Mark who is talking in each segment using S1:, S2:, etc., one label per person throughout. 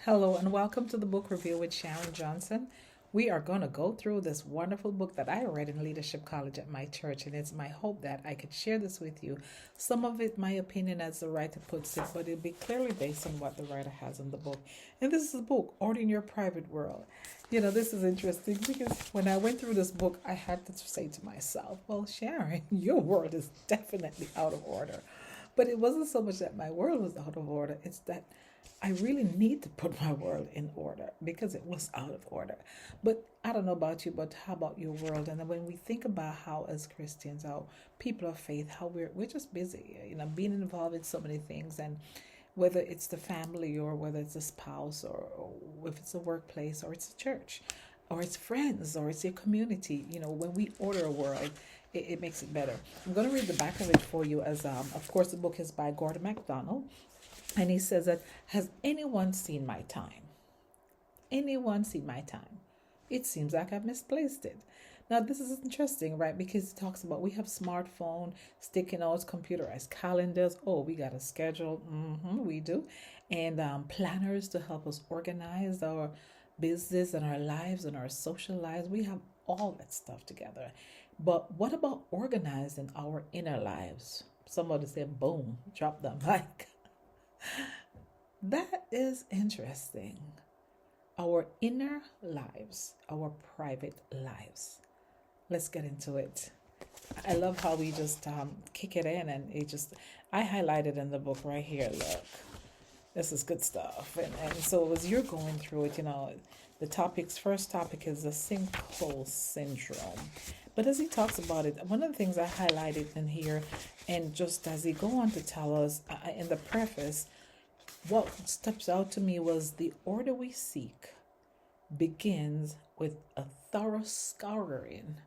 S1: Hello and welcome to the book review with Sharon Johnson. We are going to go through this wonderful book that I read in Leadership College at my church, and it's my hope that I could share this with you. Some of it, my opinion, as the writer puts it, but it'll be clearly based on what the writer has in the book. And this is the book, Order in Your Private World. This is interesting because when I went through this book, I had to say to myself, well, Sharon, your world is definitely out of order. But it wasn't so much that my world was out of order, it's that I really need to put my world in order because it was out of order. But I don't know about you, but how about your world? And then when we think about how as Christians, how people of faith, how we're just busy, being involved in so many things, and whether it's the family or whether it's a spouse or if it's a workplace or it's a church or it's friends or it's your community, when we order a world, it makes it better. I'm going to read the back of it for you as, of course, the book is by Gordon McDonald. And he says that, has anyone seen my time? Anyone seen my time? It seems like I've misplaced it. Now, this is interesting, right? Because he talks about we have smartphone, sticky notes, computerized calendars. Oh, we got a schedule. We do. And planners to help us organize our business and our lives and our social lives. We have all that stuff together. But what about organizing our inner lives? Somebody said, boom, drop the mic. That is interesting. Our inner lives, our private lives. Let's get into it. I love how we just kick it in, and I highlighted in the book right here. Look, this is good stuff. And so as you're going through it, the first topic is the sinkhole syndrome. But as he talks about it, one of the things I highlighted in here, and just as he go on to tell us in the preface, what steps out to me was the order we seek begins with a thorough scouring.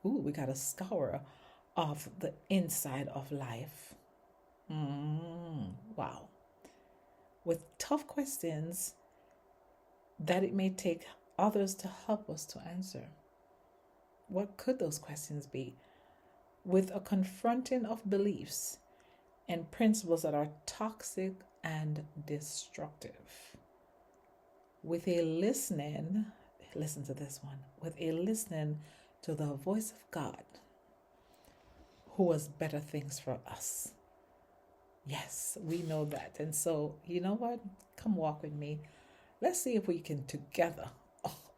S1: Ooh, we got a scour of the inside of life. Wow. With tough questions that it may take others to help us to answer. What could those questions be? With a confronting of beliefs and principles that are toxic and destructive. With a listening, listen to this one, with a listening to the voice of God, who has better things for us. Yes, we know that. And so, you know what? Come walk with me. Let's see if we can together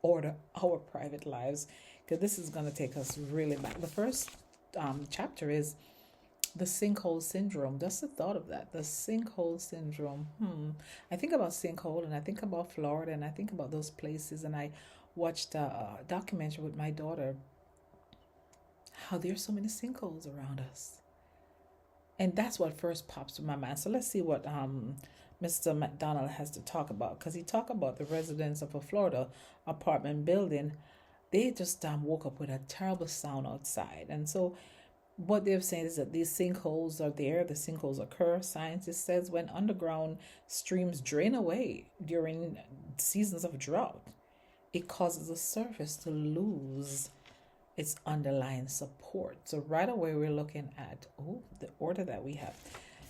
S1: order our private lives, because this is going to take us really back. The first chapter is the sinkhole syndrome. Just the thought of that, the sinkhole syndrome. I think about sinkhole, and I think about Florida, and I think about those places, and I watched a documentary with my daughter, how there's so many sinkholes around us. And that's what first pops to my mind. So let's see what Mr. McDonald has to talk about, because he talked about the residents of a Florida apartment building. They just woke up with a terrible sound outside. And so what they're saying is that these sinkholes are there. The sinkholes occur, scientists says, when underground streams drain away during seasons of drought. It causes the surface to lose its underlying support. So right away we're looking at the order that we have.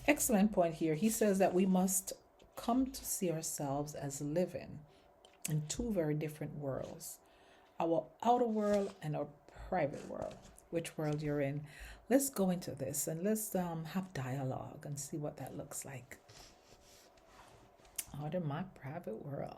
S1: Excellent point here. He says that we must come to see ourselves as living in two very different worlds. Our outer world and our private world. Which world you're in. Let's go into this and let's have dialogue and see what that looks like. Order my private world.